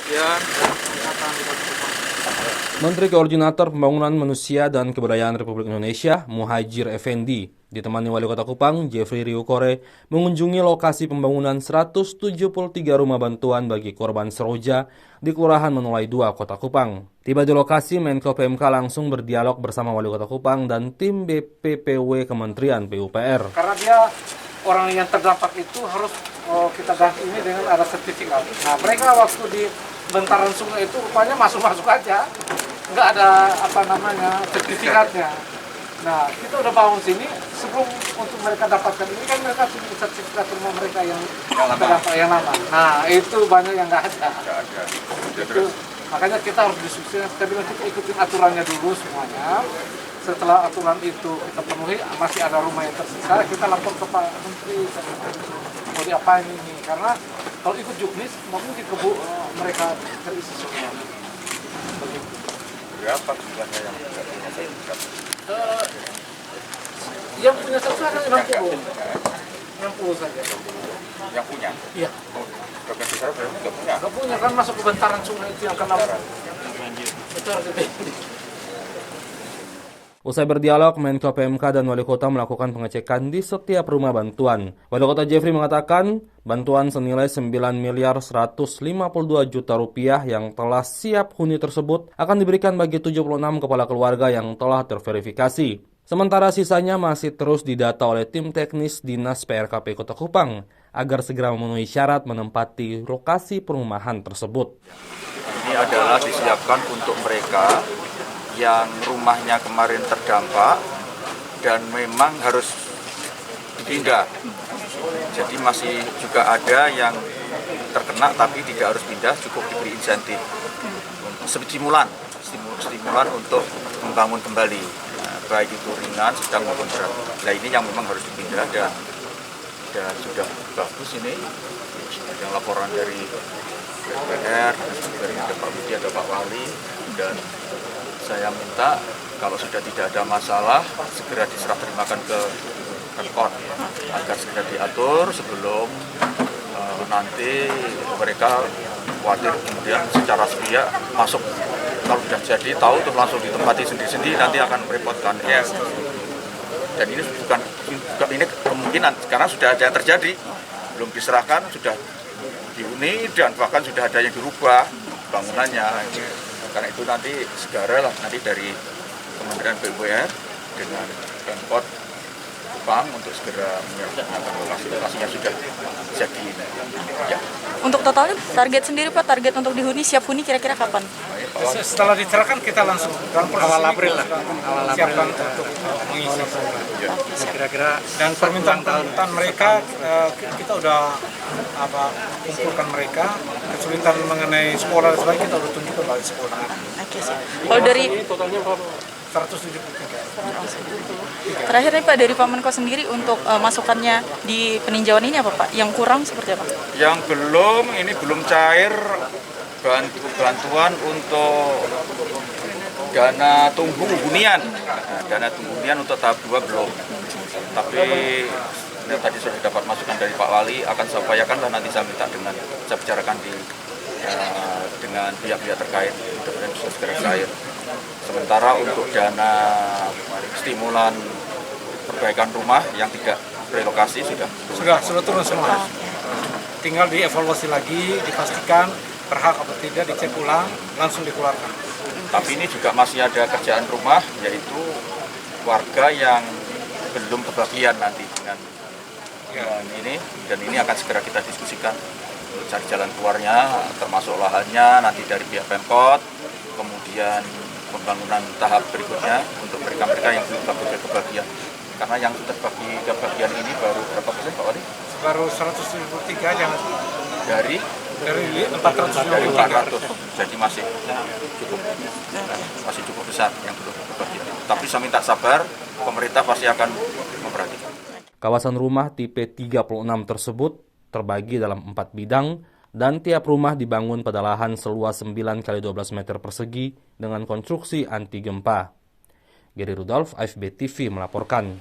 kepastian dan peningkatan di Kota Kupang. Menteri Koordinator Pembangunan Manusia dan Kebudayaan Republik Indonesia, Muhajir Effendi, ditemani Wali Kota Kupang, Jeffrey Riukore, mengunjungi lokasi pembangunan 173 rumah bantuan bagi korban seroja di Kelurahan Manulai 2, Kota Kupang. Tiba di lokasi, Menko PMK langsung berdialog bersama Wali Kota Kupang dan tim BPPW Kementerian PUPR. Karena dia orang yang terdampak itu harus kita ganti ini dengan ada sertifikat. Nah, mereka waktu di bentaran sungai itu rupanya masuk-masuk aja, nggak ada sertifikatnya. Nah, kita udah bangun sini sebelum untuk mereka dapatkan ini kan mereka punya sertifikat rumah mereka yang lama. Nah, itu banyak yang nggak ada. Itu, makanya kita harus diskusikan. Kita bilang kita ikutin aturannya dulu semuanya. Setelah aturan itu kita penuhi, masih ada rumah yang tersisa, kita lapor ke Pak Menteri. Mau diapain ini? Karena kalau ikut juknis, mungkin mereka terisi semua. Berapa jumlahnya yang tidak punya sertifikat? Yang punya sertifikat 60. 60 saja. Yang punya? Iya. Bagian besar berarti nggak punya? Nggak punya, kan masuk ke bentaran sungai itu yang kena. Itu harus dibanjir. Usai berdialog, Menko PMK dan Wali Kota melakukan pengecekan di setiap rumah bantuan. Wali Kota Jeffrey mengatakan, bantuan senilai 9.152 juta rupiah yang telah siap huni tersebut akan diberikan bagi 76 kepala keluarga yang telah terverifikasi. Sementara sisanya masih terus didata oleh tim teknis Dinas PRKP Kota Kupang agar segera memenuhi syarat menempati lokasi perumahan tersebut. Ini adalah disiapkan untuk mereka yang rumahnya kemarin terdampak dan memang harus dipindah. Jadi masih juga ada yang terkena tapi tidak harus pindah, cukup diberi insentif. Stimulan untuk membangun kembali, baik itu ringan, sedang maupun berat. Nah, ini yang memang harus dipindah dan sudah bagus ini. Yang laporan dari DPR, dari ada Pak Budi, ada Pak Wali, dan saya minta kalau sudah tidak ada masalah segera diserah terimakan ke Pemkot agar segera diatur sebelum nanti mereka khawatir kemudian secara sepihak masuk, kalau sudah jadi tahu tuh langsung ditempati sendiri-sendiri nanti akan merepotkan. Ya. Dan ini bukan ini kemungkinan karena sudah ada yang terjadi, belum diserahkan sudah dihuni dan bahkan sudah ada yang dirubah bangunannya. Karena itu nanti segera lah nanti dari Kementerian PUPR dengan Pemkot Kupang untuk segera menyerahkan lokasinya sudah jadi. Ya. Untuk totalnya target sendiri Pak, target untuk dihuni siap huni kira-kira kapan? Setelah dicerahkan kita langsung awal April lah. Siapkan untuk mengisi. Kira-kira dan permintaan mereka kita udah kumpulkan mereka. Kesulitan mengenai sekolah dan sebagainya kita udah tunjukkan bagi sekolah. Oke sih. Kalau dari totalnya berapa? 173. terakhir nih Pak, dari Pak Menko sendiri untuk masukannya di peninjauan ini apa Pak? Yang kurang seperti apa? Yang belum cair bantuan untuk dana tunggu hunian. Dana tunggu hunian untuk tahap 2 belum. Tapi tadi sudah dapat masukan dari Pak Wali, akan saya upayakan lah nanti saya minta saya bicarakan dengan pihak-pihak terkait untuk bisa segera cair. Sementara untuk dana stimulan perbaikan rumah yang tidak relokasi sudah turun semua. Tinggal dievaluasi lagi, dipastikan berhak atau tidak, dicek ulang, langsung dikeluarkan. Tapi ini juga masih ada kerjaan rumah, yaitu warga yang belum kebagian nanti dengan ini, dan ini akan segera kita diskusikan untuk cari jalan keluarnya, termasuk lahannya nanti dari pihak Pemkot, kemudian pembangunan tahap berikutnya untuk mereka-mereka yang belum kebagian. Karena yang sudah kebagian ini baru berapa persen Pak Wali? Baru 173 yang dari 400. Jadi masih cukup besar yang belum kebagian. Tapi saya minta sabar, pemerintah pasti akan memperhatikan. Kawasan rumah tipe 36 tersebut terbagi dalam 4 bidang dan tiap rumah dibangun pada lahan seluas 9 x 12 meter persegi dengan konstruksi anti gempa. Gary Rudolf, AFB TV melaporkan.